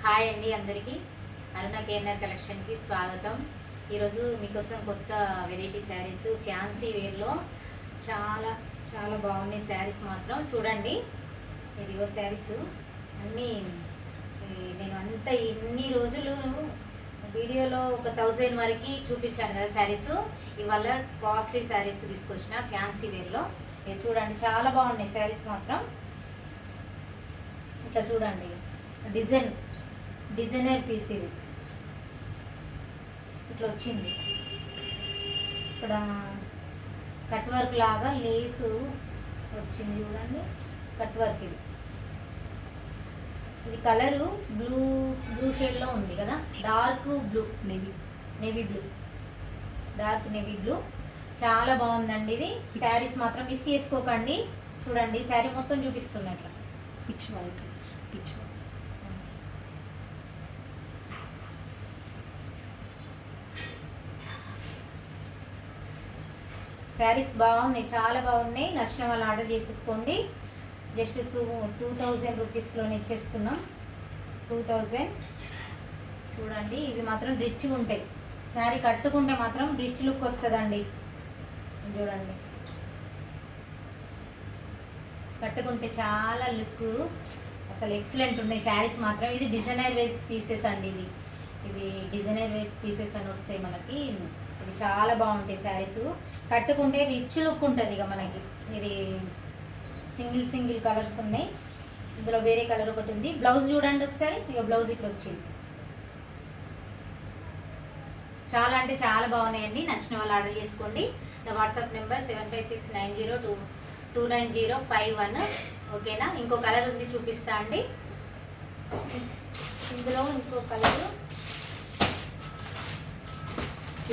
Hi అండి అందరికీ. అరుణ KNR కలెక్షన్కి స్వాగతం. ఈరోజు మీకోసం కొత్త వెరైటీ శారీస్ ఫ్యాన్సీ వేర్లో చాలా చాలా బాగున్నాయి శారీస్ మాత్రం. చూడండి, ఇదిగో శారీస్ అన్నీ నేను ఇన్ని రోజులు వీడియోలో ఒక 1000 వరకు చూపించాను కదా శారీస్. ఇవాళ కాస్ట్లీ శారీస్ తీసుకొచ్చిన ఫ్యాన్సీ వేర్లో. ఇది చూడండి, చాలా బాగున్నాయి శారీస్ మాత్రం. ఇట్లా చూడండి, డిజైనర్ పీస్ ఇది ఇట్లా వచ్చింది. ఇక్కడ కట్ వర్క్ లాగా లేసు వచ్చింది చూడండి, కట్ వర్క్. ఇది కలరు బ్లూ షేడ్లో ఉంది కదా, dark blue, navy blue, dark navy blue. చాలా బాగుందండి ఇది. శారీస్ మాత్రం మిస్ చేసుకోకండి. చూడండి, శారీ మొత్తం చూపిస్తున్నట్లు పిచ్ వైట్. శారీస్ బాగున్నాయి, చాలా బాగున్నాయి. నచ్చిన వాళ్ళు ఆర్డర్ చేసేసుకోండి. జస్ట్ 2000 రూపీస్లోనే ఇచ్చేస్తున్నాం. 2000. చూడండి, ఇవి మాత్రం రిచ్గా ఉంటాయి. శారీ కట్టుకుంటే మాత్రం రిచ్ లుక్ వస్తుందండి. చూడండి, కట్టుకుంటే చాలా లుక్, అసలు ఎక్సలెంట్ ఉన్నాయి శారీస్ మాత్రం. ఇది డిజైనర్ వేస్ పీసెస్ అండి. ఇవి డిజైనర్ వేస్ పీసెస్ అని వస్తాయి మనకి. ఇది చాలా బాగుంటాయి శారీస్. కట్టుకుంటే రిచ్ లుక్ ఉంటుంది ఇక మనకి. ఇది సింగిల్ కలర్స్ ఉన్నాయి. ఇందులో వేరే కలర్ ఒకటి ఉంది. బ్లౌజ్ చూడండి ఒకసారి. ఇక బ్లౌజ్ ఇట్లా వచ్చింది. చాలా అంటే చాలా బాగున్నాయండి. నచ్చిన వాళ్ళు ఆర్డర్ చేసుకోండి. నా వాట్సాప్ నెంబర్ 7569029051. ఓకేనా. ఇంకో కలర్ ఉంది, చూపిస్తా అండి. ఇందులో ఇంకో కలర్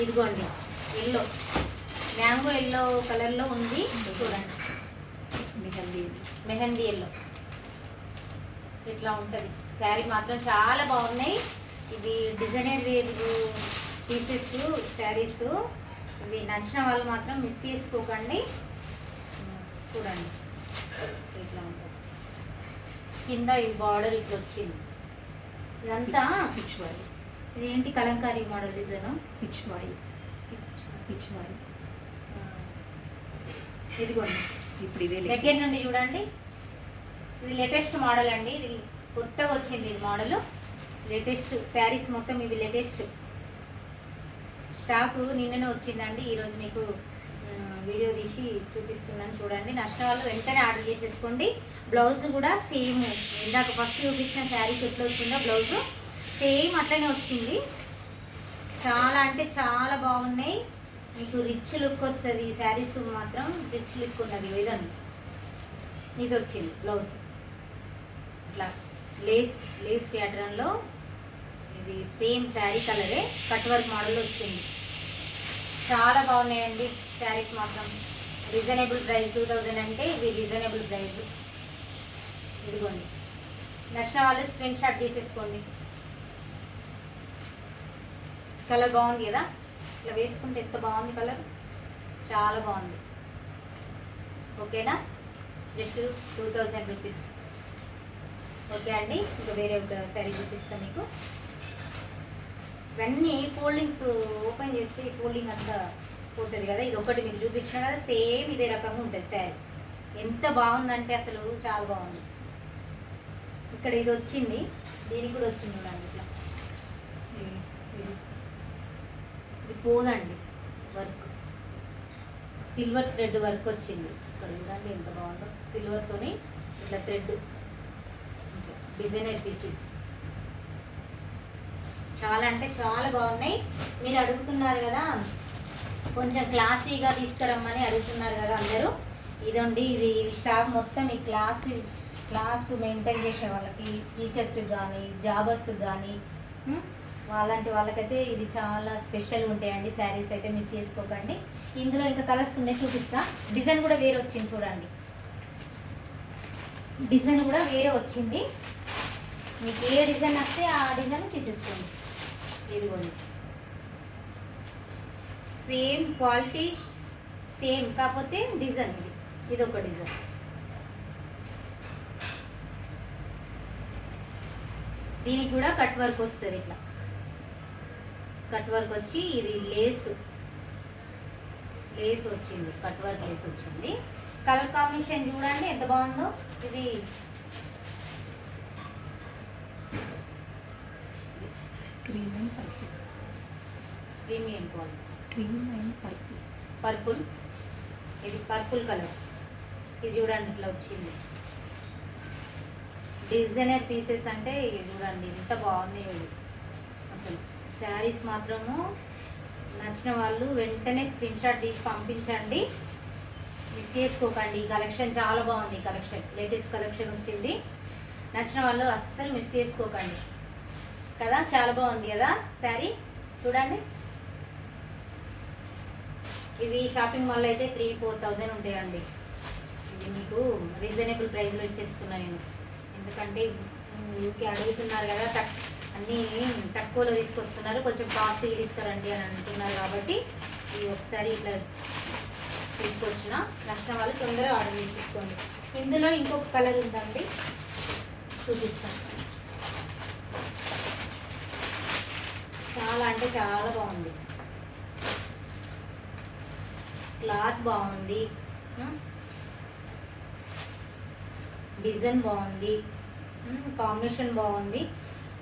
ఇదిగోండి, ఎల్లో, మ్యాంగో ఎల్లో కలర్లో ఉంది. చూడండి, మెహందీ ఎల్లో ఇట్లా ఉంటుంది. శారీ మాత్రం చాలా బాగున్నాయి. ఇవి డిజైనర్ వేర్ పీసెస్ శారీస్. ఇవి నచ్చిన వాళ్ళు మాత్రం మిస్ చేసుకోకండి. చూడండి, ఇట్లా ఉంటుంది. కింద ఇది బార్డర్ ఇట్లా వచ్చింది. ఇదంతా పిచ్ వైట్. ఇదేంటి Kalamkari model design. Pitch white. ఇదిగోండి, ఇప్పుడు ఇదే దగ్గర నుండి చూడండి. ఇది లేటెస్ట్ మోడల్ అండి. ఇది కొత్తగా వచ్చింది. ఇది మోడల్ లేటెస్ట్ శారీస్ మొత్తం. ఇవి లేటెస్ట్ స్టాకు నిన్ననే వచ్చిందండి. ఈరోజు మీకు వీడియో తీసి చూపిస్తున్నాను. చూడండి, నచ్చిన వాళ్ళు వెంటనే ఆర్డర్ చేసేసుకోండి. బ్లౌజ్ కూడా సేమ్ ఇందాక ఫస్ట్ చూపించిన శారీస్ ఎట్లా వచ్చిందో బ్లౌజ్ సేమ్ అట్లనే వచ్చింది. చాలా అంటే చాలా బాగున్నాయి. మీకు రిచ్ లుక్ వస్తుంది. ఈ శారీస్ మాత్రం రిచ్ లుక్ ఉన్నది. ఇదండి, ఇది వచ్చింది బ్లౌజ్. ఇట్లా లేస్ ప్యాటర్న్లో ఇది సేమ్ శారీ కలరే, కట్ వర్క్ మోడల్ వచ్చింది. చాలా బాగున్నాయండి శారీస్ మాత్రం. రీజనబుల్ ప్రైస్ 2000 అంటే ఇది రీజనబుల్ ప్రైస్. ఇదిగోండి, నచ్చిన వాళ్ళు స్క్రీన్ షాట్ తీసేసుకోండి. కలర్ బాగుంది కదా, ఇట్లా వేసుకుంటే ఎంత బాగుంది కలర్, చాలా బాగుంది. ఓకేనా. Just 2000 rupees. ఓకే అండి. ఇంకా వేరే ఒక శారీ చూపిస్తాను మీకు. ఇవన్నీ ఫోల్డింగ్స్ ఓపెన్ చేసి ఫోల్డింగ్ అంతా పోతుంది కదా. ఇది ఒకటి మీకు చూపించిన కదా, సేమ్ ఇదే రకంగా ఉంటుంది శారీ. ఎంత బాగుందంటే అసలు చాలా బాగుంది. ఇక్కడ ఇది వచ్చింది, దీనికి కూడా వచ్చింది చూడండి. ఇట్లా ఇది పోదండి వర్క్, సిల్వర్ థ్రెడ్ వర్క్ వచ్చింది. ఇక్కడ చూడండి ఎంత బాగుందో. సిల్వర్తోని ఇట్లా థ్రెడ్ డిజైనర్ పీసెస్. చాలా అంటే చాలా బాగున్నాయి. మీరు అడుగుతున్నారు కదా, కొంచెం క్లాసీగా తీసుకురమ్మని అడుగుతున్నారు కదా అందరూ. ఇదండి, ఇది స్టాక్ మొత్తం ఈ క్లాస్ మెయింటైన్ చేసే వాళ్ళకి, టీచర్స్కి కానీ జాబర్స్కి కానీ అలాంటి వాళ్ళకైతే ఇది చాలా స్పెషల్ ఉంటాయండి శారీస్. అయితే మిస్ చేసుకోకండి. ఇందులో ఇంకా కలర్స్ ఉన్నాయి, చూపిస్తా. డిజైన్ కూడా వేరే వచ్చింది చూడండి. డిజైన్ కూడా వేరే వచ్చింది. మీకు ఏ డిజైన్ వస్తే ఆ డిజైన్ తీసేసుకోండి. ఇదిగోండి, సేమ్ క్వాలిటీ సేమ్, కాకపోతే డిజైన్ ఇది ఒక డిజైన్. దీనికి కూడా కట్ వర్క్ వస్తుంది. ఇట్లా కట్ వర్క్ వచ్చి ఇది లేస్ వచ్చింది, కట్ వర్క్ లేస్ వచ్చింది. కలర్ కాంబినేషన్ చూడండి ఎంత బాగుందో. ఇది cream and purple. Premium quality cream and purple. Purple, ఇది పర్పుల్ కలర్. ఇది చూడండి ఇట్లా వచ్చింది. డిజైనర్ పీసెస్ అంటే ఇది చూడండి ఎంత బాగున్నాయి ఇవి. అసలు శారీస్ మాత్రము నచ్చిన వాళ్ళు వెంటనే స్క్రీన్ షాట్ తీసి పంపించండి, మిస్ చేసుకోకండి. ఈ కలెక్షన్ చాలా బాగుంది. ఈ కలెక్షన్ లేటెస్ట్ కలెక్షన్ వచ్చింది. నచ్చిన వాళ్ళు అస్సలు మిస్ చేసుకోకండి కదా. చాలా బాగుంది కదా శారీ, చూడండి. ఇవి షాపింగ్ మాల్లో అయితే 3,000-4,000 ఉంటాయండి. ఇది మీకు రీజనబుల్ ప్రైస్లో ఇచ్చేస్తున్నా నేను, ఎందుకంటే ఊరికే అడుగుతున్నారు కదా, అన్నీ తక్కువలో తీసుకొస్తున్నారు, కొంచెం కాస్ట్లీ తీసుకురండి అని అంటున్నారు. కాబట్టి ఇది ఒకసారి ఇట్లా తీసుకొచ్చిన నచ్చిన వాళ్ళు తొందరగా ఆర్డర్ చేసుకోండి. ఇందులో ఇంకొక కలర్ ఉందండి, చూపిస్తాను. చాలా అంటే చాలా బాగుంది. క్లాత్ బాగుంది, డిజైన్ బాగుంది, కాంబినేషన్ బాగుంది.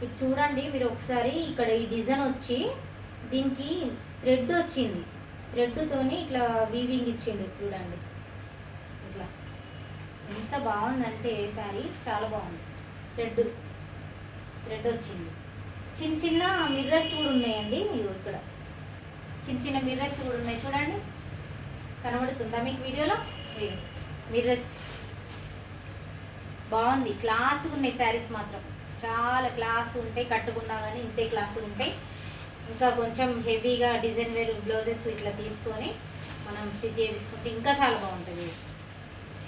ఇది చూడండి మీరు ఒకసారి. ఇక్కడ ఈ డిజైన్ వచ్చి దీనికి థ్రెడ్ వచ్చింది, థ్రెడ్తోని ఇట్లా వీవింగ్ ఇచ్చిండు చూడండి. ఇట్లా ఎంత బాగుందంటే శారీ చాలా బాగుంది. థ్రెడ్ వచ్చింది. చిన్న చిన్న మిర్రర్స్ కూడా ఉన్నాయండి. ఇక్కడ చిన్న చిన్న మిర్రర్స్ కూడా ఉన్నాయి చూడండి, కనబడుతుందా మీకు వీడియోలో? మిర్రర్స్ బాగుంది. క్లాస్గా ఉన్నాయి శారీస్ మాత్రం, చాలా క్లాస్ ఉంటాయి. కట్టుకున్నా కానీ ఇంతే క్లాస్ ఉంటాయి. ఇంకా కొంచెం హెవీగా డిజైన్ వేర్ బ్లౌజెస్ ఇట్లా తీసుకొని మనం స్టిచ్ చేయించుకుంటే ఇంకా చాలా బాగుంటుంది.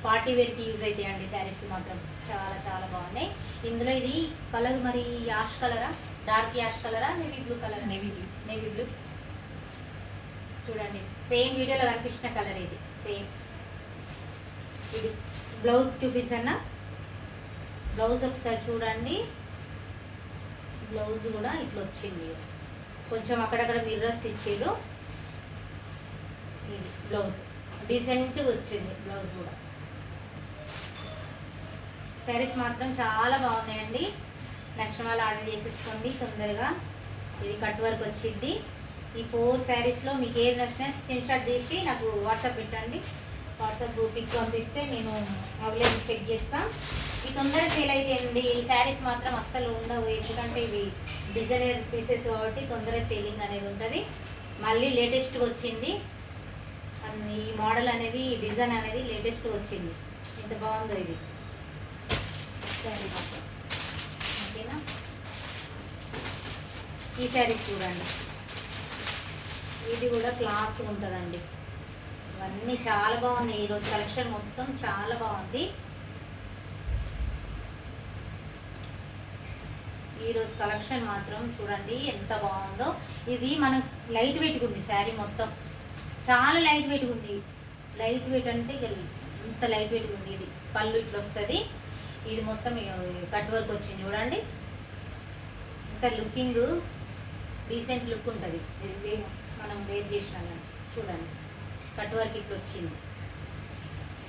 పార్టీ వేర్కి యూజ్ అవుతాయండి శారీస్ మాత్రం, చాలా చాలా బాగున్నాయి. ఇందులో ఇది కలర్ మరి యాష్ కలరా, డార్క్ యాష్ కలరా, navy blue color? Navy blue చూడండి. సేమ్ వీడియోలో కనిపించిన కలర్ ఇది, సేమ్. ఇది బ్లౌజ్ చూపించన్నా, బ్లౌజ్ ఒకసారి చూడండి. బ్లౌజ్ కూడా ఇట్లా వచ్చింది, కొంచెం అక్కడక్కడ మిర్రర్స్ ఇచ్చారు. ఇది బ్లౌజ్ డీసెంట్గా వచ్చింది. బ్లౌజ్ కూడా శారీస్ మాత్రం చాలా బాగున్నాయండి. నచ్చిన వాళ్ళు ఆర్డర్ చేసేసుకోండి తొందరగా. ఇది కట్ వర్క్ వచ్చింది. ఈ 4 శారీస్లో మీకు ఏది నచ్చినా స్క్రీన్ షాట్ తీసి నాకు వాట్సాప్ పెట్టండి. వాట్సాప్ పిక్ పంపిస్తే నేను అవైలబుల్ చెక్ చేస్తాను. ఈ తొందరగా సేల్ అయితేండి. ఈ శారీస్ మాత్రం అస్సలు ఉండవు, ఎందుకంటే ఇవి డిజైనర్ పీసెస్ కాబట్టి తొందరగా సేలింగ్ అనేది ఉంటుంది. మళ్ళీ లేటెస్ట్గా వచ్చింది ఈ మోడల్ అనేది, ఈ డిజైన్ అనేది లేటెస్ట్గా వచ్చింది. ఎంత బాగుందో ఇది శారీ మాత్రం. ఓకేనా? ఈ శారీ చూడండి, ఇది కూడా క్లాస్ ఉంటుందండి. ఇవన్నీ చాలా బాగున్నాయి. ఈరోజు కలెక్షన్ మొత్తం చాలా బాగుంది. ఈరోజు కలెక్షన్ మాత్రం చూడండి ఎంత బాగుందో. ఇది మనం లైట్ వెయిట్గా ఉంది శారీ మొత్తం, చాలా లైట్ వెయిట్గా ఉంది. లైట్ వెయిట్ అంటే ఇంత లైట్ వెయిట్గా ఉంది. ఇది పళ్ళు ఇట్లా వస్తుంది. ఇది మొత్తం కట్ వర్క్ వచ్చింది చూడండి. ఇంత లుకింగ్ డీసెంట్ లుక్ ఉంటుంది. ఇది మనం వేర్ చేసినా చూడండి, కట్ వర్క్ ఇట్లా వచ్చింది.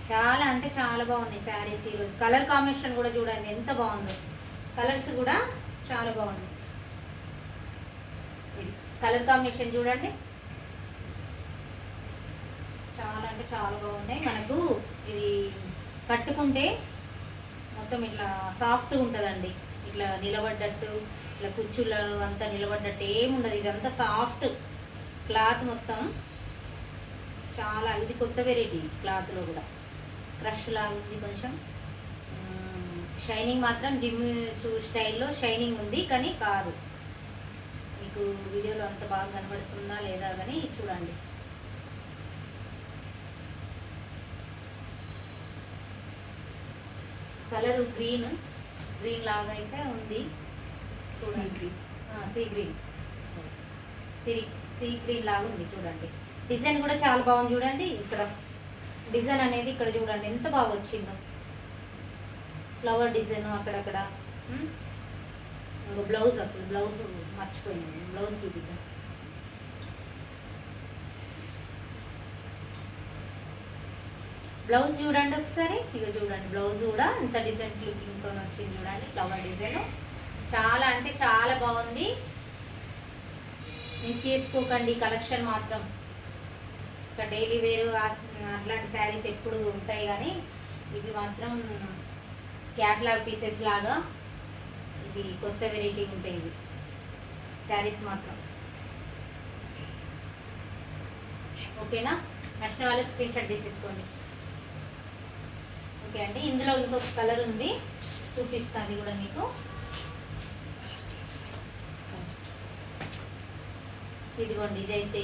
చాలా అంటే చాలా బాగున్నాయి శారీస్ ఈరోజు. కలర్ కాంబినేషన్ కూడా చూడండి ఎంత బాగుందో. కలర్స్ కూడా చాలా బాగుంది. ఇది కలర్ కాంబినేషన్ చూడండి, చాలా అంటే చాలా బాగున్నాయి. మనకు ఇది కట్టుకుంటే మొత్తం ఇట్లా సాఫ్ట్గా ఉంటుందండి. ఇట్లా నిలబడ్డట్టు, ఇట్లా కుచ్చులు అంతా నిలబడ్డట్టు ఏముండదు. ఇదంతా సాఫ్ట్ క్లాత్ మొత్తం. చాలా ఇది కొత్త వెరైటీ. క్లాత్లో కూడా క్రష్ లాగా ఉంది, కొంచెం షైనింగ్ మాత్రం జిమ్ స్టైల్లో షైనింగ్ ఉంది, కానీ కాదు. మీకు వీడియోలో అంత బాగా కనబడుతుందా లేదా కానీ చూడండి. కలర్ గ్రీన్ లాగా అయితే ఉంది చూడండి. సీ గ్రీన్ లాగా ఉంది చూడండి. డిజైన్ కూడా చాలా బాగుంది చూడండి. ఇక్కడ డిజైన్ అనేది ఇక్కడ చూడండి ఎంత బాగా వచ్చిందో. ఫ్లవర్ డిజైన్ అక్కడక్కడ ఇంకో బ్లౌజ్, అసలు బ్లౌజ్ మర్చిపోయింది, బ్లౌజ్ చూపిద్దాం. బ్లౌజ్ చూడండి ఒకసారి, ఇక చూడండి బ్లౌజ్ కూడా ఇంత డిజైన్ లుకింగ్తో వచ్చింది చూడండి. ఫ్లవర్ డిజైన్ చాలా అంటే చాలా బాగుంది. మిస్ చేసుకోకండి కలెక్షన్ మాత్రం. ఇంకా డైలీ వేరు అట్లాంటి శారీస్ ఎప్పుడు ఉంటాయి, కానీ ఇవి మాత్రం క్యాట్లాగ్ పీసెస్ లాగా ఇవి కొత్త వెరైటీ ఉంటాయి ఇవి శారీస్ మాత్రం. ఓకేనా? నచ్చిన వాళ్ళు స్క్రీన్ షాట్ తీసేసుకోండి. ఓకే అండి, ఇందులో ఇంకొక కలర్ ఉంది, చూపిస్తాను ఇది కూడా మీకు. ఇదిగోండి, ఇదైతే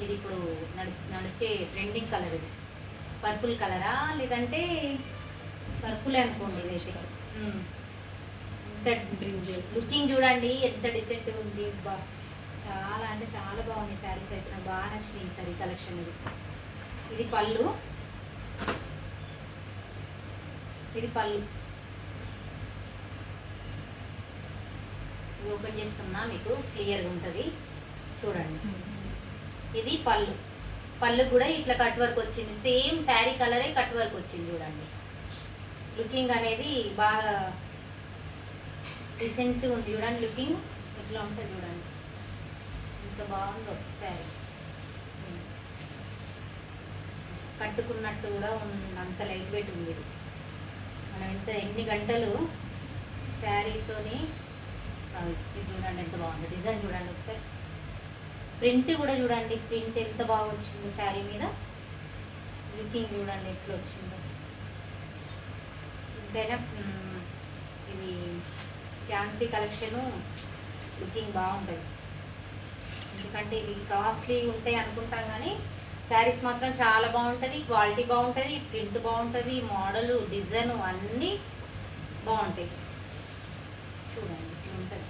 ఇది ఇప్పుడు నడిచే ట్రెండింగ్ కలర్. ఇది పర్పుల్ కలరా, లేదంటే పర్పుల్ అనుకోండి. ఇదైతే ఎంత లుకింగ్ చూడండి, ఎంత డిసెంట్గా ఉంది. చాలా అంటే చాలా బాగుంది శారీస్ అయితే, నాకు బాగా నచ్చినాయి ఈ సారీ కలెక్షన్. ఇది పళ్ళు, ఇది పళ్ళు. ఇది ఓపెన్ చేస్తున్నా, మీకు క్లియర్గా ఉంటుంది చూడండి. ఇది పళ్ళు, పళ్ళు కూడా ఇట్లా కట్ వర్క్ వచ్చింది, సేమ్ శారీ కలరే కట్ వర్క్ వచ్చింది చూడండి. లుకింగ్ అనేది బాగా డీసెంట్ ఉంది చూడండి. లుకింగ్ ఇట్లా ఉంటుంది చూడండి, ఎంత బాగుందో శారీ. కట్టుకున్నట్టు కూడా అంత లైట్ వెయిట్ ఉంది ఇది. మనం ఎన్ని గంటలు శారీతోని, ఇది చూడండి ఎంత బాగుంది డిజైన్. చూడండి ఒకసారి ప్రింట్ కూడా చూడండి, ప్రింట్ ఎంత బాగా వచ్చిందో శారీ మీద. లుకింగ్ చూడండి ఎట్లా వచ్చిందో. ఎంతైనా ఇది ఫ్యాన్సీ కలెక్షను, లుకింగ్ బాగుంటుంది. ఎందుకంటే ఇవి కాస్ట్లీ ఉంటాయి అనుకుంటాం, కానీ శారీస్ మాత్రం చాలా బాగుంటుంది, క్వాలిటీ బాగుంటుంది, ప్రింట్ బాగుంటుంది, మోడలు డిజైను అన్నీ బాగుంటాయి. చూడండి ఇట్లా ఉంటుంది.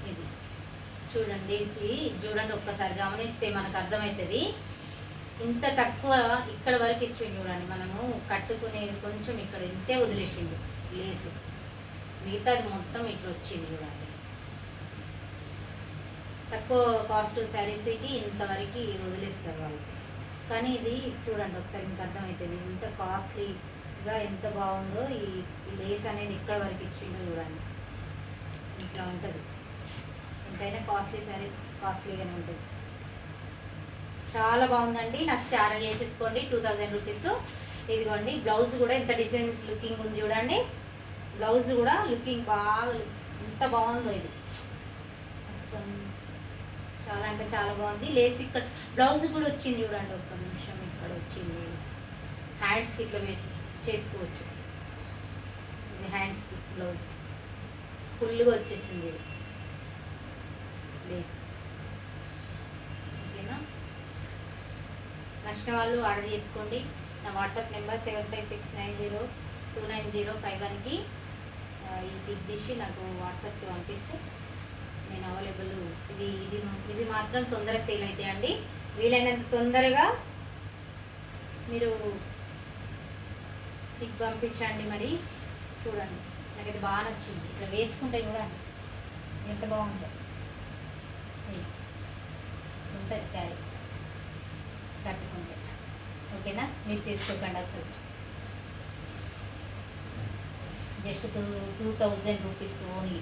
ఇది చూడండి, ఇది చూడండి ఒక్కసారి గమనిస్తే మనకు అర్థమవుతుంది. ఇంత తక్కువ ఇక్కడ వరకు ఇచ్చిండు చూడండి. మనము కట్టుకునేది కొంచెం ఇక్కడ ఇంతే వదిలేసిండు లేసు, మిగతాది మొత్తం ఇట్లా వచ్చింది చూడండి. తక్కువ కాస్ట్ శారీస్కి ఇంతవరకు వదిలేస్తారు వాళ్ళు, కానీ ఇది చూడండి ఒకసారి మీకు అర్థమవుతుంది ఇంత కాస్ట్లీగా ఎంత బాగుందో. ఈ లేస్ అనేది ఇక్కడ వరకు ఇచ్చిందో చూడండి, ఇట్లా ఉంటుంది. ఎంతైనా కాస్ట్లీ శారీస్ కాస్ట్లీగానే ఉంటుంది. చాలా బాగుందండి, నచ్చితే ఆర్డర్ చేసేసుకోండి. 2000 రూపీస్. ఇదిగోండి బ్లౌజ్ కూడా ఎంత డిజైన్ లుకింగ్ ఉంది చూడండి. బ్లౌజ్ కూడా లుకింగ్ బాగా ఎంత బాగుందో ఇది అసలు, చాలా అంటే చాలా బాగుంది. లేస్ ఇక్కడ బ్లౌజ్ కూడా వచ్చింది చూడండి, ఒక్క నిమిషం ఇక్కడ వచ్చింది. హ్యాండ్స్కి ఇట్లా చేసుకోవచ్చు. ఇది హ్యాండ్స్కి బ్లౌజ్ ఫుల్గా వచ్చేసింది ఇది లేస్. ఓకేనా? నచ్చిన వాళ్ళు ఆర్డర్ చేసుకోండి. నా వాట్సాప్ నెంబర్ 7569029051కి ఈ పిక్ తీసి నాకు వాట్సాప్కి పంపిస్తే నేను అవైలబుల్. ఇవి మాత్రం తొందర సేల్ అవుతాయండి. వీలైనంత తొందరగా మీరు పిక్ పంపించండి. మరి చూడండి, నాకైతే బాగా నచ్చింది. ఇట్లా వేసుకుంటే చూడండి ఎంత బాగుందో ఉంటుంది శారీ కట్టుకుంటే. ఓకేనా? మిస్ చేసుకోకండి అసలు. Just 2000 rupees only.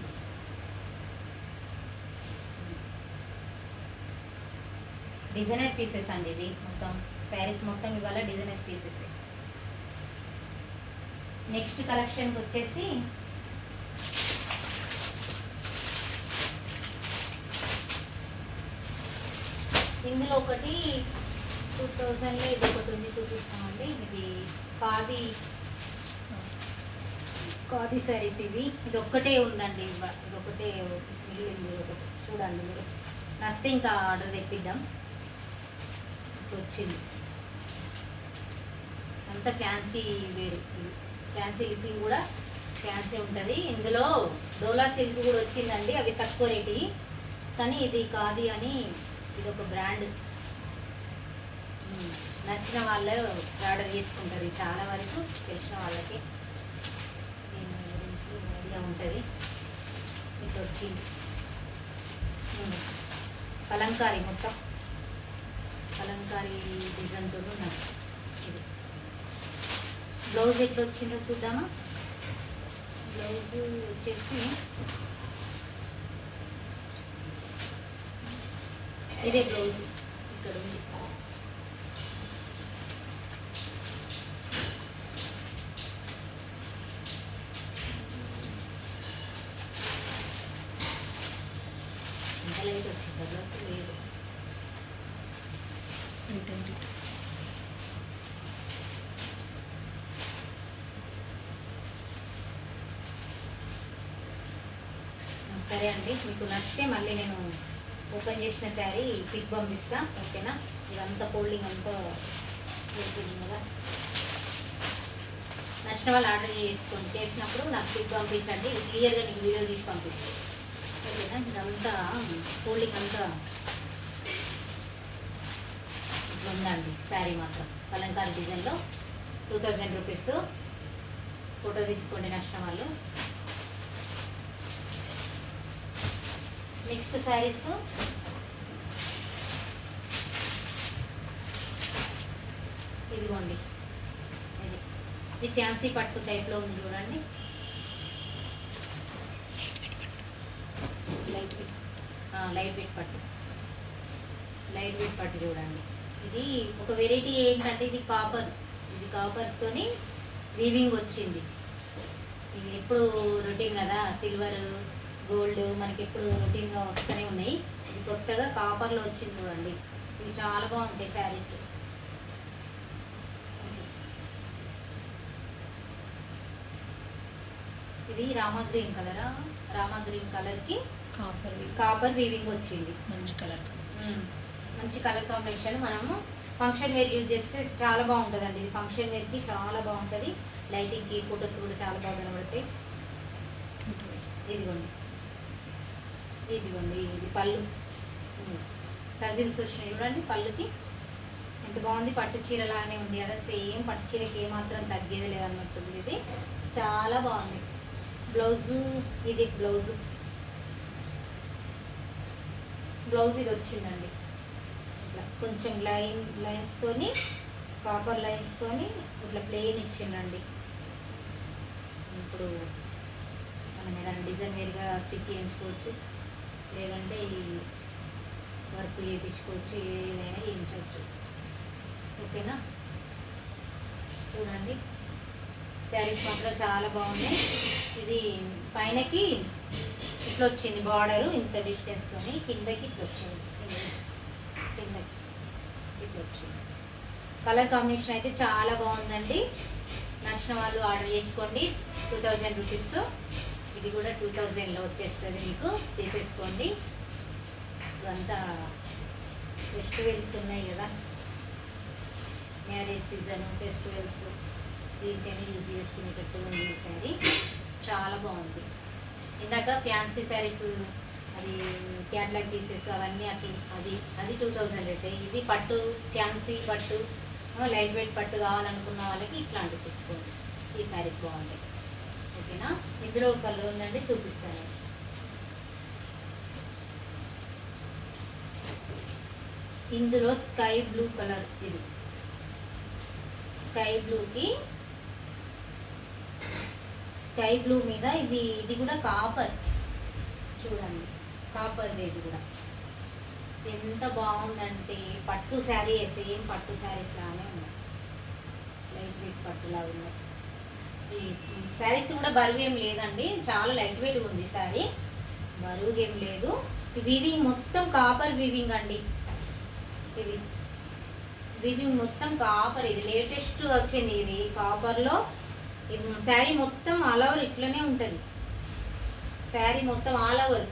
Designer pieces అండి ఇవి మొత్తం. శారీస్ మొత్తం ఇవాళ డిజైనర్ పీసెస్. నెక్స్ట్ కలెక్షన్కి వచ్చేసి ఇందులో ఒకటి 2000లో ఇది ఒకటి ఉంది, చూపిస్తామండి. ఇది ఖాదీ శారీస్. ఇది ఒక్కటే ఉందండి, ఇది ఒకటే మిగిలింది. ఒకటి చూడండి, మీరు నచ్చితే ఇంకా ఆర్డర్ తెప్పిద్దాం. ఇప్పుడు వచ్చింది అంతా ఫ్యాన్సీ వేరు. ఫ్యాన్సీ లుకింగ్ కూడా ఫ్యాన్సీ ఉంటుంది. ఇందులో డోలా సిల్క్ కూడా వచ్చిందండి, అవి తక్కువ రేటు. కానీ ఇది ఖాదీ అని ఇది ఒక బ్రాండ్. నచ్చిన వాళ్ళు ఆర్డర్ చేసుకుంటారు. ఇది చాలా వరకు తెలిసిన వాళ్ళకి దీని గురించి ఐడియా ఉంటుంది. ఇట్లా వచ్చింది కలంకారీ, మొత్తం కలంకారీ డిజైన్తో ఉన్నది. ఇది బ్లౌజ్ ఎట్లా వచ్చిందో చూద్దామా. బ్లౌజ్ వచ్చేసి ఇదే బ్లౌజ్ ఇక్కడ ఉంది. ఎంత లైట్ వచ్చింది బ్లౌజ్ లేదు. 822. సరే అండి, మీకు నచ్చితే మళ్ళీ నేను ఓపెన్ చేసిన శారీ పిక్ పంపిస్తా. ఓకేనా. ఇదంతా ఫోల్డింగ్ అంతా చేస్తుంది కదా. నచ్చిన వాళ్ళు ఆర్డర్ చేసుకోండి. చేసినప్పుడు నాకు పిక్ పంపించండి. ఇది క్లియర్గా నీకు వీడియో తీసి పంపిస్తాను. ఓకేనా. ఇదంతా ఫోల్డింగ్ అంతా ఇట్లా ఉందండి. శారీ మాత్రం కలంకారీ డిజైన్లో 2000 రూపీస్. ఫోటో తీసుకోండి నచ్చిన వాళ్ళు. నెక్స్ట్ శారీస్ ఇదిగోండి. ఇది ఫ్యాన్సీ పట్టు టైప్లో ఉంది చూడండి. లైట్ వెయిట్ పట్టు, లైట్ వెయిట్ పట్టు చూడండి. ఇది ఒక వెరైటీ ఏంటంటే ఇది కాపర్తోని వీవింగ్ వచ్చింది. ఇది ఎప్పుడు రొటీన్ కదా, సిల్వర్ గోల్డ్ మనకి ఎప్పుడు రొటీన్గా వస్తూనే ఉన్నాయి. ఇది కొత్తగా కాపర్లో వచ్చింది చూడండి. ఇవి చాలా బాగుంటాయి శారీస్. ఇది రామా గ్రీన్ కలర్కి కాపర్ వీవింగ్ వచ్చింది. మంచి కలర్, మంచి కలర్ కాంబినేషన్. మనము ఫంక్షన్ వేర్ యూజ్ చేస్తే చాలా బాగుంటుందండి. ఇది ఫంక్షన్ వేర్కి చాలా బాగుంటుంది. లైటింగ్కి ఫొటోస్ కూడా చాలా బాగా కనబడతాయి. ఇదిగోండి ఇది పళ్ళు, టజిల్స్ వచ్చినాయి చూడండి పళ్ళుకి. ఎంత బాగుంది. పట్టు చీరలానే ఉంది కదా, సేమ్ పట్టు చీరకి ఏమాత్రం తగ్గేది లేదన్నట్టుంది. ఇది చాలా బాగుంది. బ్లౌజు ఇది బ్లౌజ్ ఇది వచ్చిందండి. ఇట్లా కొంచెం లైన్స్తోని కాపర్ లైన్స్తోని ఇట్లా ప్లెయిన్ ఇచ్చిండండి. ఇప్పుడు మనం ఏదైనా డిజైన్ వేరుగా స్టిచ్ చేయించుకోవచ్చు, లేదంటే ఈ వర్క్ చేయించుకోవచ్చు, ఏదైనా చేయించవచ్చు. ఓకేనా. చూడండి శారీస్ మాత్రం చాలా బాగున్నాయి. ఇది పైనకి ఇట్లా వచ్చింది బార్డరు, ఇంత డిస్టెన్స్తోని కిందకి ఇట్లా వచ్చింది. కిందకి ఇట్లా వచ్చింది. కలర్ కాంబినేషన్ అయితే చాలా బాగుందండి. నచ్చిన వాళ్ళు ఆర్డర్ చేసుకోండి. 2000 రూపీస్. ఇది కూడా 2000లో వచ్చేస్తుంది మీకు. తీసేసుకోండి. ఇదంతా ఫెస్టివల్స్ ఉన్నాయి కదా, మ్యారేజ్ సీజన్, ఫెస్టివల్స్, దీనికైనా యూజ్ చేసుకునేటట్టు ఉంది ఈ శారీ. చాలా బాగుంది. ఇందాక ఫ్యాన్సీ శారీస్ అది క్యాట్లాగ్ పీసెస్ అవన్నీ అట్లా అది 2000 అయితే, ఇది పట్టు ఫ్యాన్సీ పట్టు లైట్ వెయిట్ పట్టు కావాలనుకున్న వాళ్ళకి ఇట్లాంటివి తీసుకోండి. ఈ శారీస్ బాగుంటాయి. ఓకేనా. ఇందులో ఒక కలర్ ఉందండి, చూపిస్తాను. ఇందులో స్కై బ్లూ కలర్. ఇది స్కై బ్లూ మీద ఇది కూడా కాపర్. చూడండి కాపర్. ఇది కూడా ఎంత బాగుందంటే పట్టు శారీ, సేమ్ పట్టు శారీస్ లానే ఉన్నాయి. లైట్ వెయిట్ పట్టులా ఉన్నాయి. ఈ శారీస్ కూడా బరువు ఏం లేదండి, చాలా లైట్ వెయిట్ ఉంది శారీ. బరువు ఏం లేదు. వీవింగ్ మొత్తం కాపర్ వీవింగ్ అండి. ఇది వీవింగ్ మొత్తం కాపర్. ఇది లేటెస్ట్ వచ్చింది. ఇది కాపర్లో. ఇది శారీ మొత్తం ఆల్ ఓవర్ ఇట్లనే ఉంటుంది. శారీ మొత్తం ఆల్ ఓవర్.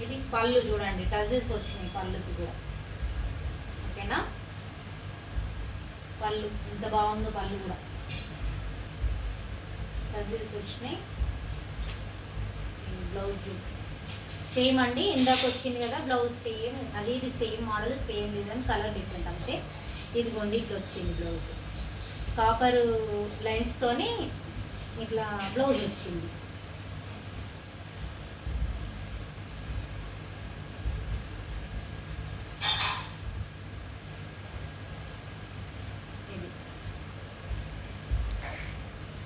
ఇది పళ్ళు చూడండి, టజిల్స్ వచ్చినాయి పళ్ళుకి కూడా. ఓకేనా. పళ్ళు ఎంత బాగుందో, పళ్ళు కూడా టజిల్స్ వచ్చినాయి. బ్లౌజ్ సేమ్ అండి, ఇందాక వచ్చింది కదా బ్లౌజ్ సేమ్. ఇది same model, same design, colour different అంతే. ఇదిగోండి ఇట్లా వచ్చింది బ్లౌజ్. కాపర్ లైన్స్తోని ఇట్లా బ్లౌజ్ వచ్చింది. ఇది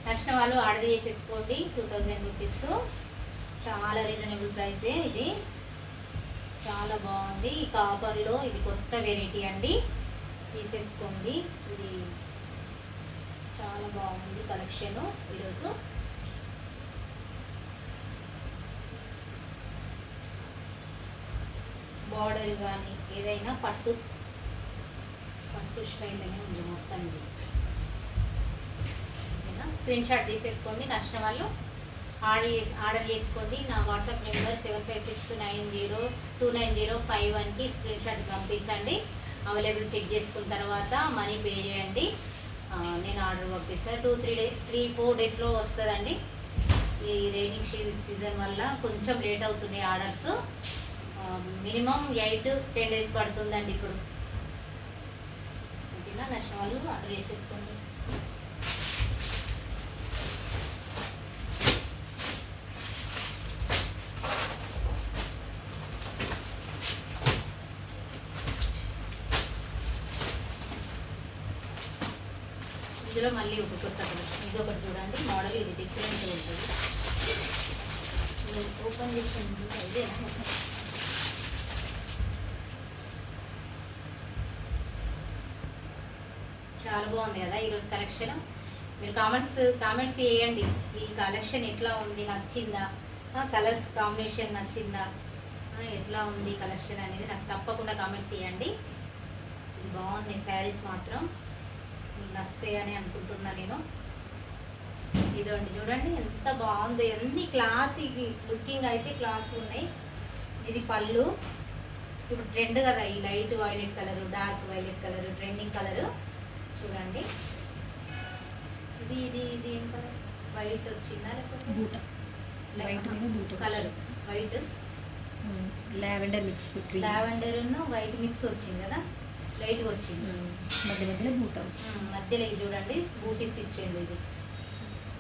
నచ్చిన వాళ్ళు ఆర్డర్ చేసేసుకోండి. 2000 రూపీస్, చాలా రీజనబుల్ ప్రైసే. ఇది చాలా బాగుంది. ఈ కాపర్లో ఇది కొత్త వెరైటీ అండి, తీసేసుకోండి. ఇది చాలా బాగుంది కలెక్షన్ ఈరోజు. బార్డర్ కానీ ఏదైనా పట్టు స్టైల్ అనే ఉంది మొత్తం. ఇది స్క్రీన్ షాట్ తీసేసుకోండి. నచ్చిన వాళ్ళు ఆర్డర్ చేసుకోండి. నా వాట్సాప్ నెంబర్ 7569029051కి స్క్రీన్ షాట్ పంపించండి. అవైలబుల్ చెక్ చేసుకున్న తర్వాత మనీ పే చేయండి. నేను ఆర్డర్ పంపిస్తాను. 3-4 డేస్లో వస్తుందండి. ఈ రైనింగ్ సీజన్ వల్ల కొంచెం లేట్ అవుతున్నాయి ఆర్డర్స్. మినిమం 8-10 డేస్ పడుతుందండి ఇప్పుడు. ఓకేనా, నచ్చిన వాళ్ళు ఆర్డర్ చేసేసుకోండి. ఇందులో మళ్ళీ ఒక కొత్త కలెక్షన్, ఇది ఒకటి చూడండి మోడల్. ఇది డిఫరెంట్ ఉంటుంది. ఓపెన్ చేసి ఇదే చాలా బాగుంది కదా ఈరోజు కలెక్షన్. మీరు కామెంట్స్ చేయండి, ఈ కలెక్షన్ ఎట్లా ఉంది, నచ్చిందా, కలర్స్ కాంబినేషన్ నచ్చిందా, ఎట్లా ఉంది కలెక్షన్ అనేది నాకు తప్పకుండా కామెంట్స్ చేయండి. ఇది బాగున్నాయి శారీస్ మాత్రం, మీకు నస్తాయని అనుకుంటున్నా నేను. ఇదండి చూడండి ఎంత బాగుందో, ఎన్ని క్లాసీ లుకింగ్ అయితే క్లాస్ ఉన్నాయి. ఇది పళ్ళు. ఇప్పుడు ట్రెండ్ కదా ఈ light violet color, dark violet color trending color. చూడండి ఇది ఇది ఇది ఏం కలర్, వైట్ వచ్చిందా లేకపోతే బూట white color, white lavender mix, lavender white mix వచ్చింది కదా, లైట్గా వచ్చింది. మధ్యలో బూట మధ్యలో ఇది చూడండి బూటీస్ ఇచ్చేయండి. ఇది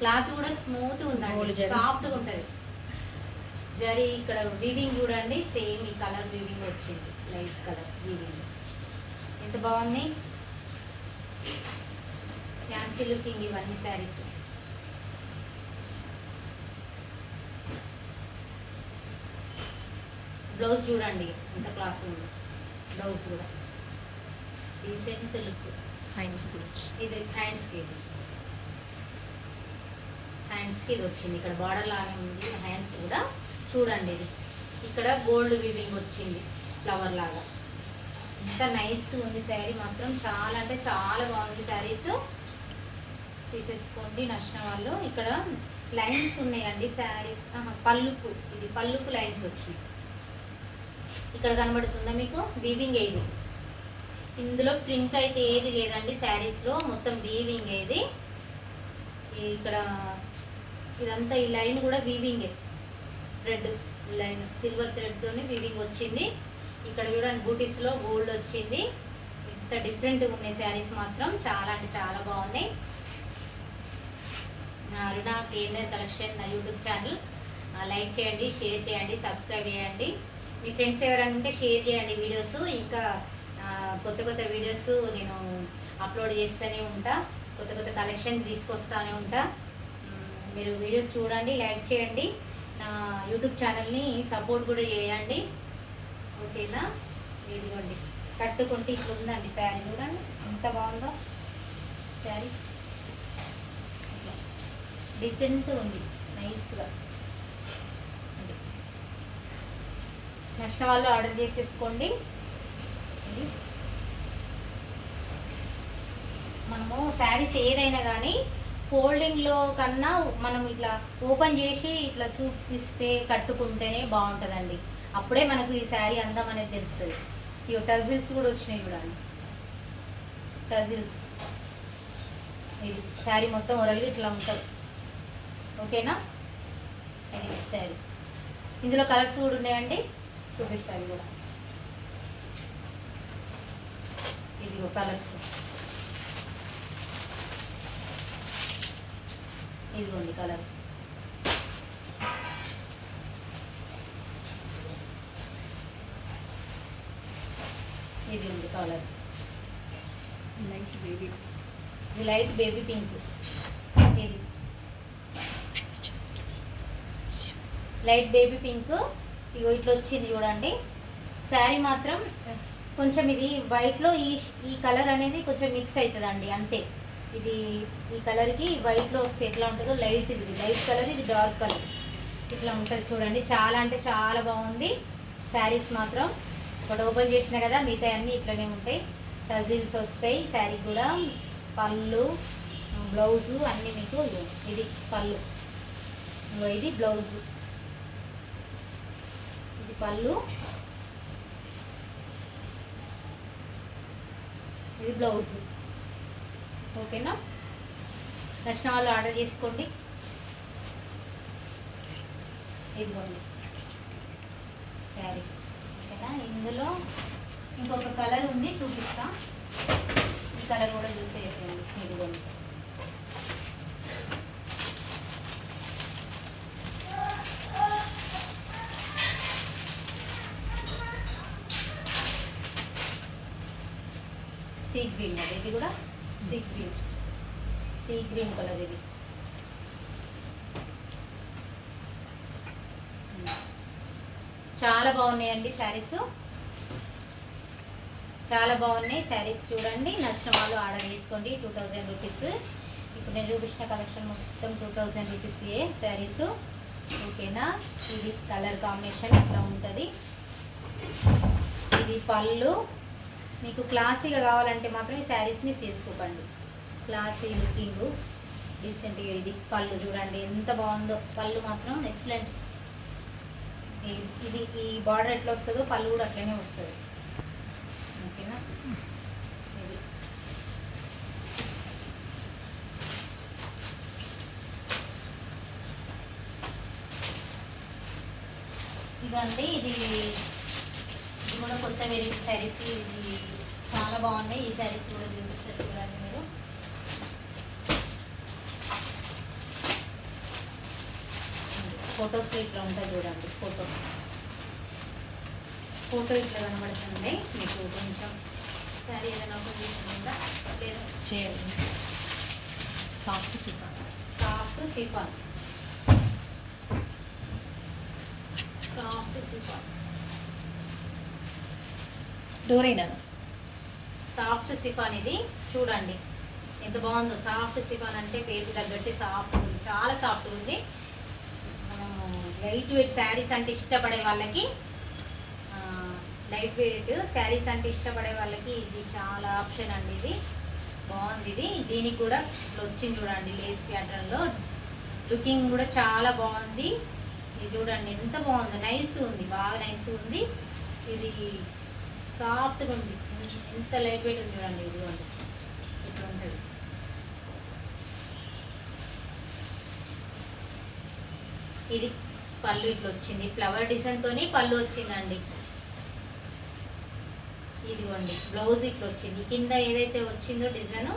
క్లాత్ కూడా స్మూత్ ఉందండి, సాఫ్ట్గా ఉంటుంది. జరీ ఇక్కడ వీవింగ్ చూడండి, సేమ్ ఈ కలర్ వీవింగ్ వచ్చింది, లైట్ కలర్ వీవింగ్. ఎంత బాగున్నాయి, ఫ్యాన్సీ లుకింగ్ ఇవన్నీ శారీస్. బ్లౌజ్ చూడండి ఎంత క్లాస్ ఉంది, బ్లౌజ్ కూడా డీసెంట్ లుక్. హ్యాండ్స్ కూడా ఇది హ్యాండ్స్కి, ఇది వచ్చింది. ఇక్కడ బార్డర్ లాగా ఉంది, హ్యాండ్స్ కూడా చూడండి. ఇది ఇక్కడ గోల్డ్ వీవింగ్ వచ్చింది ఫ్లవర్ లాగా. ఎంత నైస్ ఉంది శారీ మాత్రం, చాలా అంటే చాలా బాగుంది శారీస్. తీసేసుకోండి నచ్చిన వాళ్ళు. ఇక్కడ లైన్స్ ఉన్నాయండి శారీస్, పళ్ళుకు, ఇది పళ్ళుకు లైన్స్ వచ్చినాయి. ఇక్కడ కనబడుతుందా మీకు వీవింగ్ ఏది, ఇందులో ప్రింట్ అయితే ఏది లేదండి శారీస్లో, మొత్తం వీవింగ్ ఏది. ఇక్కడ ఇదంతా ఈ లైన్ కూడా వీవింగే, థ్రెడ్ లైన్ సిల్వర్ థ్రెడ్తోని వీవింగ్ వచ్చింది. ఇక్కడ చూడండి బూటీస్లో గోల్డ్ వచ్చింది. ఇంత డిఫరెంట్గా ఉన్నాయి శారీస్ మాత్రం, చాలా అంటే చాలా బాగున్నాయి. నా అరుణ కేంద్ర కలెక్షన్ నా యూట్యూబ్ ఛానల్ లైక్ చేయండి, షేర్ చేయండి, సబ్స్క్రైబ్ చేయండి. మీ ఫ్రెండ్స్ ఎవరైనా ఉంటే షేర్ చేయండి వీడియోస్. ఇంకా కొత్త కొత్త వీడియోస్ నేను అప్లోడ్ చేస్తూనే ఉంటా, కొత్త కొత్త కలెక్షన్ తీసుకొస్తూనే ఉంటా. మీరు వీడియోస్ చూడండి, లైక్ చేయండి, నా యూట్యూబ్ ఛానల్ని సపోర్ట్ కూడా చేయండి. ఓకేనా, ఇదిగోండి కట్టుకుంటే ఇట్లా ఉందండి శారీ. చూడండి ఎంత బాగుందో శారీ, డీసెంట్ ఉంది, నైస్గా. నచ్చిన వాళ్ళు ఆర్డర్ చేసేసుకోండి. మనము శారీస్ ఏదైనా కానీ ఫోల్డింగ్లో కన్నా మనం ఇట్లా ఓపెన్ చేసి ఇట్లా చూపిస్తే కట్టుకుంటేనే బాగుంటుందండి. అప్పుడే మనకు ఈ శారీ అందం అనేది తెలుస్తుంది. ఇవి టజిల్స్ కూడా వచ్చినాయి చూడండి, టజిల్స్. ఇది శారీ మొత్తం ఒరల్గా ఇట్లా ఉంటుంది. ఓకేనా, ఇది శారీ. ఇందులో కలర్స్ కూడా ఉన్నాయండి, చూపిస్తాను కూడా. ఇది ఇదిగో కలర్స్, ఇదిగోండి కలర్. ఇది ఉంది కలర్, లైట్ బేబీ. ఇది లైట్ బేబీ పింక్. ఇది లైట్ బేబీ పింక్. ఇగో ఇట్లా వచ్చింది చూడండి. శారీ మాత్రం కొంచెం ఇది వైట్లో ఈ కలర్ అనేది కొంచెం మిక్స్ అవుతుందండి అంతే. ఇది ఈ కలర్కి వైట్లో వస్తే ఎట్లా ఉంటుందో లైట్, ఇది లైట్ కలర్, ఇది డార్క్ కలర్, ఇట్లా ఉంటుంది చూడండి. చాలా అంటే చాలా బాగుంది శారీస్ మాత్రం. ఒకటి ఓపెన్ చేసిన కదా, మిగతా అన్నీ ఇట్లనే ఉంటాయి. టజిల్స్ వస్తాయి శారీకి కూడా. పళ్ళు, బ్లౌజు అన్నీ మీకు. ఇది పళ్ళు, ఇది బ్లౌజు, ఇది పళ్ళు, ఇది బ్లౌజు. ఓకేనా? నచ్చిన వాళ్ళు ఆర్డర్ చేసుకోండి. ఇదిగోండి శారీ. ఓకేనా? ఇందులో ఇంకొక కలర్ ఉంది, చూపిస్తా. ఈ కలర్ కూడా చూసేసేయండి. ఇదిగోండి, సీ గ్రీన్ అది. ఇది కూడా sea green, sea green colour. ఇది చాలా బాగున్నాయండి శారీస్, చాలా బాగున్నాయి శారీస్. చూడండి, నచ్చిన వాళ్ళు ఆర్డర్ చేసుకోండి. 2000 రూపీస్. ఇప్పుడు నేను చూపించిన కలెక్షన్ మొత్తం 2000 రూపీసే శారీస్. ఓకేనా? ఇది కలర్ కాంబినేషన్ ఇట్లా ఉంటుంది. ఇది పళ్ళు. మీకు క్లాసీగా కావాలంటే మాత్రం ఈ శారీస్ని తీసుకోకండి. క్లాసీ లుకింగ్, డీసెంట్గా. ఇది పళ్ళు చూడండి ఎంత బాగుందో. పళ్ళు మాత్రం ఎక్సలెంట్. ఇది ఈ బార్డర్ ఎట్లా వస్తుందో పళ్ళు కూడా అట్లనే వస్తుంది. ఓకేనా? ఇది ఇదండి. ఇది కూడా కొత్త వెరైటీ శారీస్. ఇది చాలా బాగున్నాయి. ఈ శారీస్ కూడా చూపిస్తారు చూడండి మీరు. ఫొటోస్ ఇట్లా ఉంటుంది చూడండి. ఫోటో ఇట్లా కనబడుతుంది మీకు. కొంచెం శారీ ఏదైనా ఒక తీసుకుందా లేదా చేయండి. Soft chiffon, soft chiffon, soft chiffon, door అయినా సాఫ్ట్ సిఫాన్. ఇది చూడండి ఎంత బాగుందో. సాఫ్ట్ సిఫాన్ అంటే పేరుకి తగ్గట్టు సాఫ్ట్ ఉంది, చాలా సాఫ్ట్ ఉంది. లైట్ వెయిట్ శారీస్ అంటే ఇష్టపడే వాళ్ళకి, లైట్ వెయిట్ శారీస్ అంటే ఇష్టపడే వాళ్ళకి ఇది చాలా ఆప్షన్ అండి. ఇది బాగుంది. ఇది దీనికి కూడా ఇట్లా వచ్చింది చూడండి లేస్ ప్యాటర్న్లో. లుకింగ్ కూడా చాలా బాగుంది. ఇది చూడండి ఎంత బాగుందో. నైస్ ఉంది, బాగా నైస్ ఉంది. ఇది సాఫ్ట్గా ఉంది, ఎంత లైట్ వెయిట్ ఉంది చూడండి. ఇది ఇట్లా ఉంటుంది. ఇది పళ్ళు ఇట్లా వచ్చింది, ఫ్లవర్ డిజైన్తోని పళ్ళు వచ్చిందండి. ఇదిగోండి బ్లౌజ్ ఇట్లా వచ్చింది. కింద ఏదైతే వచ్చిందో డిజైన్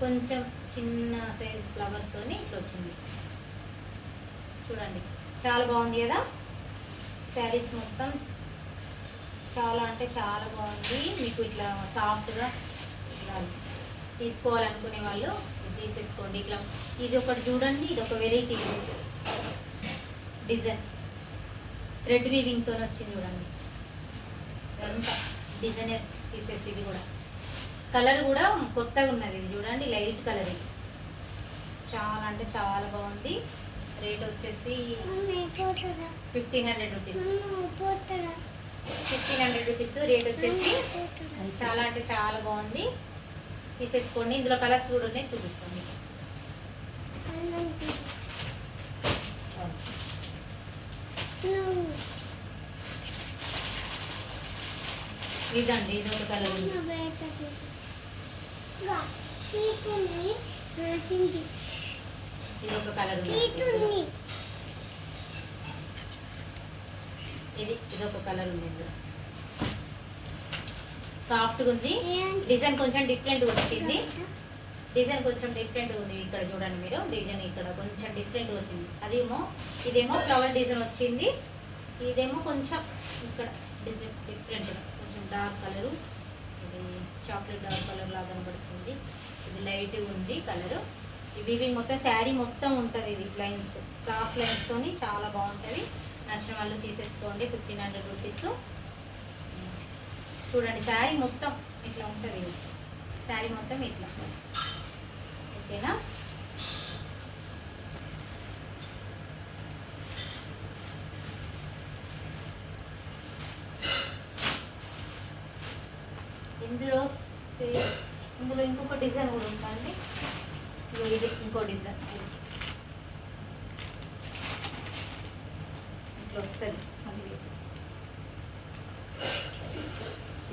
కొంచెం చిన్న సైజ్ ఫ్లవర్తోని ఇట్లా వచ్చింది చూడండి. చాలా బాగుంది కదా శారీస్ మొత్తం. చాలా అంటే చాలా బాగుంది. మీకు ఇట్లా సాఫ్ట్గా ఇట్లా తీసుకోవాలనుకునే వాళ్ళు తీసేసుకోండి. ఇట్లా ఇది ఒకటి చూడండి, ఇది ఒక వెరైటీ డిజైన్ థ్రెడ్ వీవింగ్తో వచ్చింది చూడండి. ఇదంతా డిజైనర్ పీసెస్. ఇది కూడా కలర్ కూడా కొత్తగా ఉన్నది. ఇది చూడండి లైట్ కలర్. ఇది చాలా అంటే చాలా బాగుంది. రేట్ వచ్చేసి 1500 రూపీస్. 1500 రూపీస్ రేట్ వచ్చేసి. చాలా అంటే చాలా బాగుంది, తీసేసుకోండి. ఇందులో కలర్స్ కూడా ఉన్నాయి, చూపిస్తాను మీకు. ఇదండి ఇది ఒక కలర్ ఉంది. ఇది ఒక కలర్ ఉంది. ఇది ఒక కలర్ ఉంది. ఇందులో సాఫ్ట్గా ఉంది. డిజైన్ కొంచెం డిఫరెంట్గా వచ్చింది. డిజైన్ కొంచెం డిఫరెంట్గా ఉంది. ఇక్కడ చూడండి మీరు, డిజైన్ ఇక్కడ కొంచెం డిఫరెంట్గా వచ్చింది. ఇదేమో ఫ్లవర్ డిజైన్ వచ్చింది. ఇదేమో కొంచెం ఇక్కడ డిజైన్ డిఫరెంట్గా కొంచెం డార్క్ కలరు. ఇది చాక్లెట్ డార్క్ కలర్ లాగా కనబడుతుంది. ఇది లైట్గా ఉంది కలరు. ఇవి మొత్తం శారీ మొత్తం ఉంటుంది. ఇది లైన్స్, క్రాస్ లైన్స్తోని చాలా బాగుంటుంది. నచ్చిన వాళ్ళు తీసేసుకోండి. 1500 రూపీస్. చూడండి శారీ మొత్తం ఇట్లా ఉంటుంది. శారీ మొత్తం ఇట్లా, ఓకేనా? ఇందులో ఇంకొక డిజైన్ కూడా ఉంటుంది. ఇది ఇంకో డిజైన్ ఇట్లా వస్తుంది.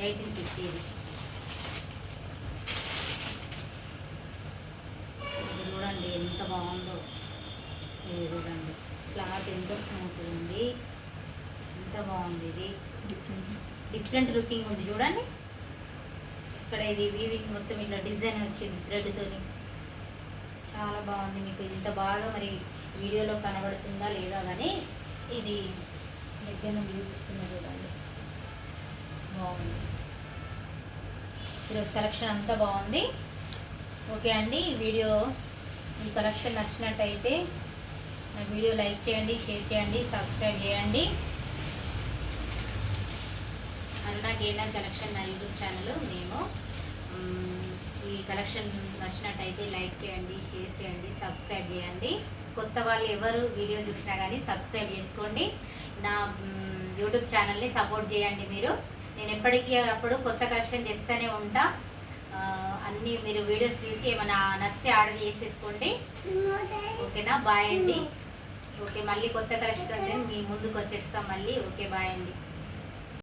1850 ఇది. చూడండి ఎంత బాగుందో. ఇది చూడండి క్లాత్ ఎంత స్మూత్ ఉంది, ఎంత బాగుంది. ఇది డిఫరెంట్ లుకింగ్ ఉంది చూడండి. ఇక్కడ ఇది వీవింగ్ మొత్తం ఇట్లా డిజైన్ వచ్చింది థ్రెడ్తోని, చాలా బాగుంది. మీకు ఇంత బాగా మరి వీడియోలో కనబడుతుందా లేదా కానీ ఇది దగ్గర చూపిస్తుంది చూడండి, బాగుంది. ఈరోజు కలెక్షన్ అంతా బాగుంది. ఓకే అండి, ఈ కలెక్షన్ నచ్చినట్టయితే నా వీడియో లైక్ చేయండి, షేర్ చేయండి, సబ్స్క్రైబ్ చేయండి. అరుణ కేఎన్ఆర్ కలెక్షన్ నా యూట్యూబ్ ఛానల్. మేము ఈ కలెక్షన్ నచ్చినట్టయితే లైక్ చేయండి, షేర్ చేయండి, సబ్స్క్రైబ్ చేయండి. కొత్త వాళ్ళు ఎవరు వీడియో చూసినా కానీ సబ్స్క్రైబ్ చేసుకోండి. నా యూట్యూబ్ ఛానల్ని సపోర్ట్ చేయండి. నేను ఎప్పటికీ అప్పుడు కొత్త కలెక్షన్ తెస్తూనే ఉంటా. అన్నీ మీరు వీడియోస్ చూసి ఏమైనా నచ్చితే ఆర్డర్ చేసేసుకోండి. ఓకేనా? బాయ్ అండి. ఓకే, మళ్ళీ కొత్త కలెక్షన్ మీ ముందుకు వచ్చేస్తాం మళ్ళీ. ఓకే, బాయ్ అండి.